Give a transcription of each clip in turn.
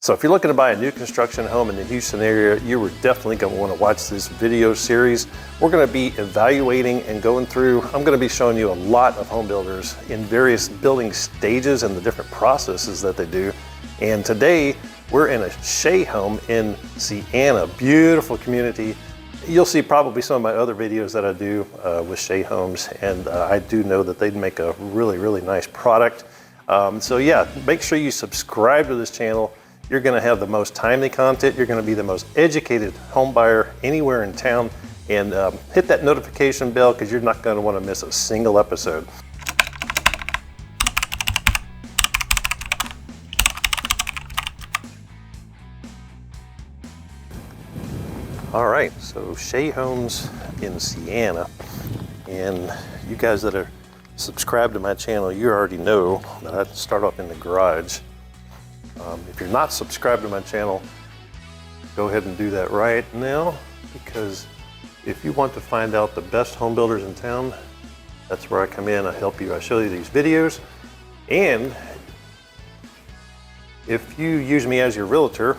So if you're looking to buy a new construction home in the Houston area, you are definitely going to want to watch this video series. We're going to be evaluating and going through, I'm going to be showing you a lot of home builders in various building stages and the different processes that they do. And today we're in a Shea home in Sienna, beautiful community. You'll see probably some of my other videos that I do with Shea homes, and I do know that they'd make a really, really nice product. So yeah, make sure you subscribe to this channel. You're going to have the most timely content. You're going to be the most educated home buyer anywhere in town. And hit that notification bell because you're not going to want to miss a single episode. All right, so Shea Homes in Sienna. And you guys that are subscribed to my channel, you already know that I start off in the garage. If you're not subscribed to my channel, go ahead and do that right now, because if you want to find out the best home builders in town, that's where I come in. I help you, I show you these videos. And if you use me as your realtor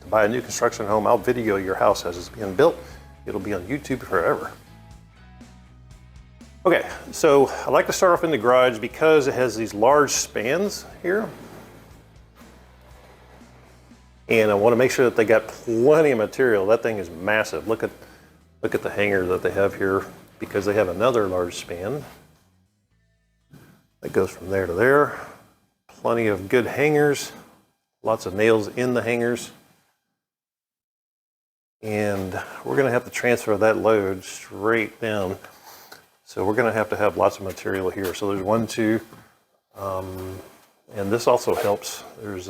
to buy a new construction home, I'll video your house as it's being built. It'll be on YouTube forever. Okay, so I like to start off in the garage because it has these large spans here. And I want to make sure that they got plenty of material. That thing is massive. Look at the hanger that they have here, because they have another large span that goes from there to there. Plenty of good hangers, lots of nails in the hangers. And we're going to have to transfer that load straight down. So we're going to have lots of material here. So there's 1, 2, and this also helps. There's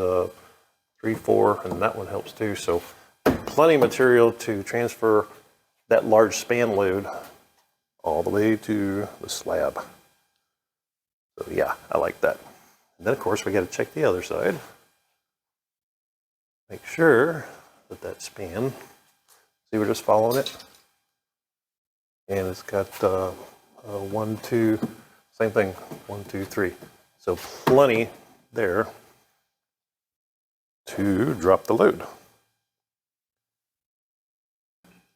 3, 4, and that one helps too. So plenty of material to transfer that large span load all the way to the slab. So yeah, I like that. And then of course we got to check the other side. Make sure that that span, see, we're just following it. And it's got 1, 2, same thing, 1, 2, 3. So plenty there to drop the load.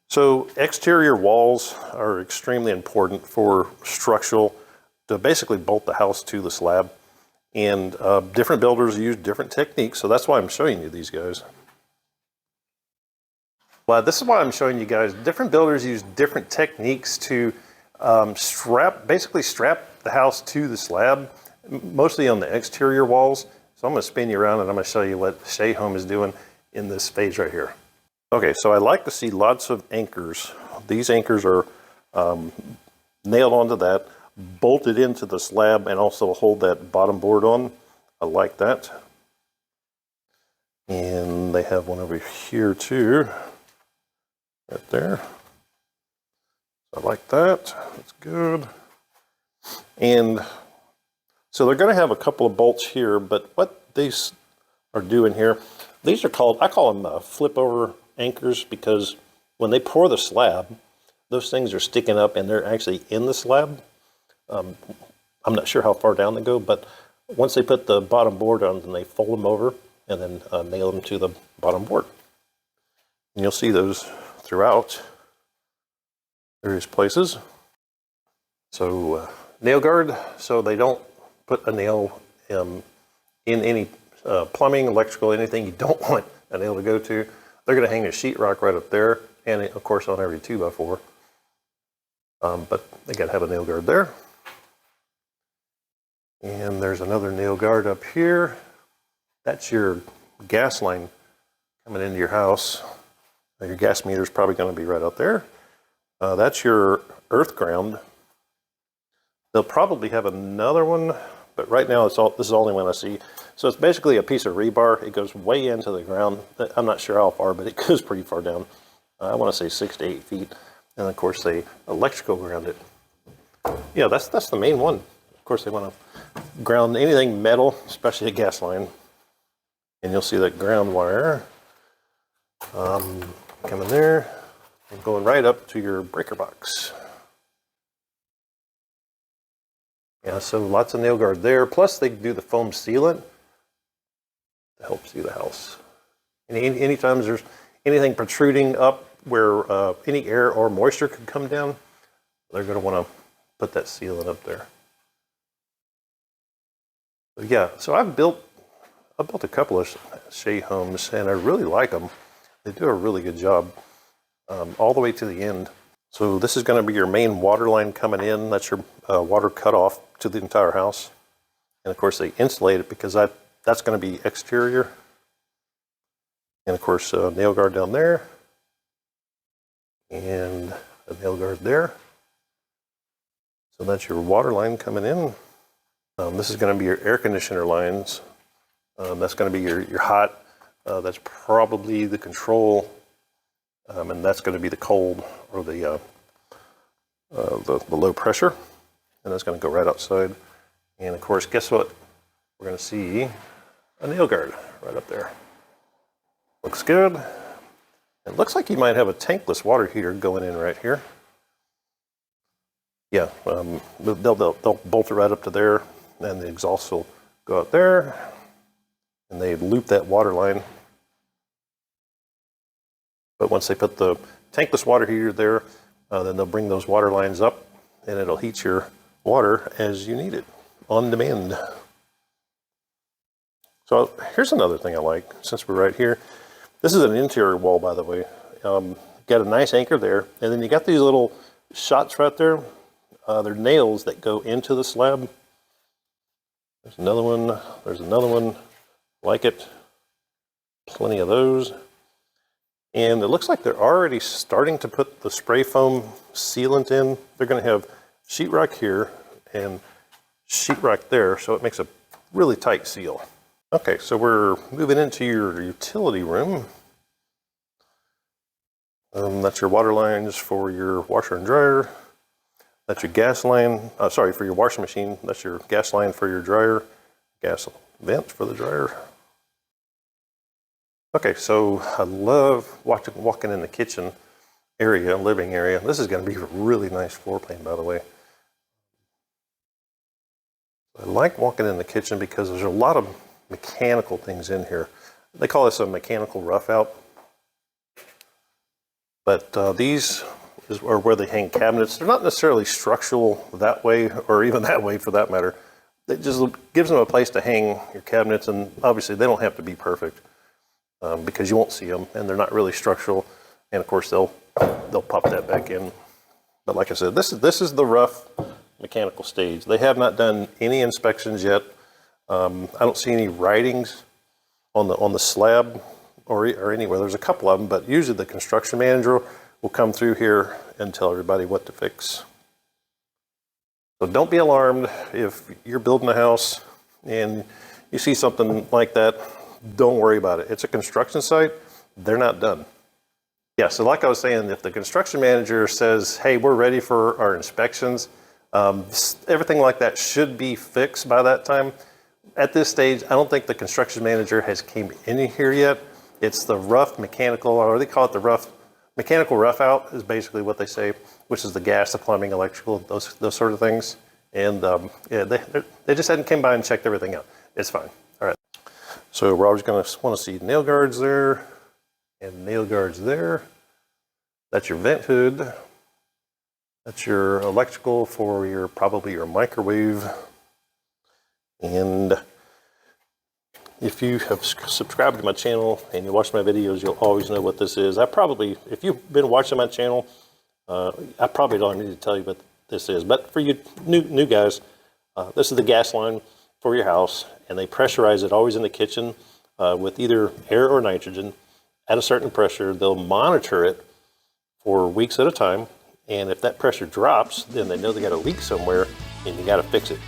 So exterior walls are extremely important for structural, to basically bolt the house to the slab. And different builders use different techniques, so that's why I'm showing you these guys. Well, this is why I'm showing you guys. Different builders use different techniques to basically strap the house to the slab, mostly on the exterior walls. So I'm going to spin you around and I'm going to show you what Shea Home is doing in this phase right here. Okay, so I like to see lots of anchors. These anchors are nailed onto that, bolted into the slab, and also hold that bottom board on. I like that. And they have one over here too, right there. I like that. That's good. And so they're going to have a couple of bolts here, but what these are doing here, these are called, I call them flip over anchors, because when they pour the slab, those things are sticking up and they're actually in the slab. I'm not sure how far down they go, but once they put the bottom board on, then they fold them over and then nail them to the bottom board. And you'll see those throughout various places. So nail guard, so they don't put a nail in any plumbing, electrical, anything you don't want a nail to go to. They're going to hang a sheetrock right up there, and of course on every 2x4. But they got to have a nail guard there. And there's another nail guard up here. That's your gas line coming into your house. Your gas meter is probably going to be right out there. That's your earth ground. They'll probably have another one, but right now this is the only one I see. So it's basically a piece of rebar. It goes way into the ground. I'm not sure how far, but it goes pretty far down. I want to say 6 to 8 feet. And of course they electrical ground it. Yeah, that's the main one. Of course they want to ground anything metal, especially a gas line. And you'll see that ground wire coming there and going right up to your breaker box. Yeah, so lots of nail guard there. Plus they do the foam sealant to help seal the house. Anytime there's anything protruding up where any air or moisture could come down, they're going to want to put that sealant up there. But yeah, so I built a couple of Shea homes, and I really like them. They do a really good job all the way to the end. So this is going to be your main water line coming in. That's your water cutoff to the entire house. And of course they insulate it because that's going to be exterior. And of course nail guard down there. And a nail guard there. So that's your water line coming in. This is going to be your air conditioner lines. That's going to be your hot. That's probably the control. And that's going to be the cold or the low pressure. And that's going to go right outside. And of course, guess what? We're going to see a nail guard right up there. Looks good. It looks like you might have a tankless water heater going in right here. Yeah, they'll bolt it right up to there, and the exhaust will go out there, and they loop that water line. But once they put the tankless water heater there, then they'll bring those water lines up, and it'll heat your water as you need it, on demand. So here's another thing I like, since we're right here. This is an interior wall, by the way. Got a nice anchor there, and then you got these little shots right there. They're nails that go into the slab. There's another one. There's another one like it. Plenty of those. And it looks like they're already starting to put the spray foam sealant in. They're going to have sheetrock here and sheetrock there, so it makes a really tight seal. Okay, so we're moving into your utility room. That's your water lines for your washer and dryer. That's your gas line, sorry, for your washing machine. That's your gas line for your dryer. Gas vent for the dryer. Okay, so I love walking in the kitchen area, living area. This is going to be a really nice floor plan, by the way. I like walking in the kitchen because there's a lot of mechanical things in here. They call this a mechanical rough out. But these are where they hang cabinets. They're not necessarily structural that way, or even that way for that matter. It just gives them a place to hang your cabinets, and obviously they don't have to be perfect because you won't see them, and they're not really structural. And of course they'll pop that back in. But like I said, this is the rough mechanical stage. They have not done any inspections yet. I don't see any writings on the slab or anywhere. There's a couple of them, but usually the construction manager will come through here and tell everybody what to fix. So don't be alarmed if you're building a house and you see something like that. Don't worry about it. It's a construction site. They're not done. Yeah, so like I was saying, if the construction manager says, hey, we're ready for our inspections, everything like that should be fixed by that time. At this stage, I don't think the construction manager has came in here yet. It's the rough mechanical, or they call it the rough mechanical rough out is basically what they say, which is the gas, the plumbing, electrical, those sort of things. And yeah, they just hadn't came by and checked everything out. It's fine. All right. So we're always going to want to see nail guards there and nail guards there. That's your vent hood. That's your electrical for your probably your microwave. And if you have subscribed to my channel and you watch my videos, you'll always know what this is. If you've been watching my channel, I probably don't need to tell you what this is. But for you new guys, this is the gas line for your house, and they pressurize it always in the kitchen with either air or nitrogen at a certain pressure. They'll monitor it for weeks at a time, and if that pressure drops, then they know they got a leak somewhere, and you got to fix it.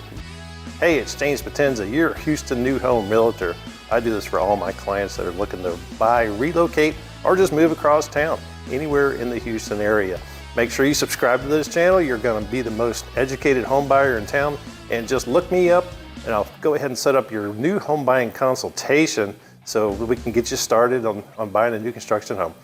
Hey, it's James Potenza, your Houston new home realtor. I do this for all my clients that are looking to buy, relocate, or just move across town, anywhere in the Houston area. Make sure you subscribe to this channel. You're going to be the most educated home buyer in town. And just look me up, and I'll go ahead and set up your new home buying consultation so we can get you started on buying a new construction home.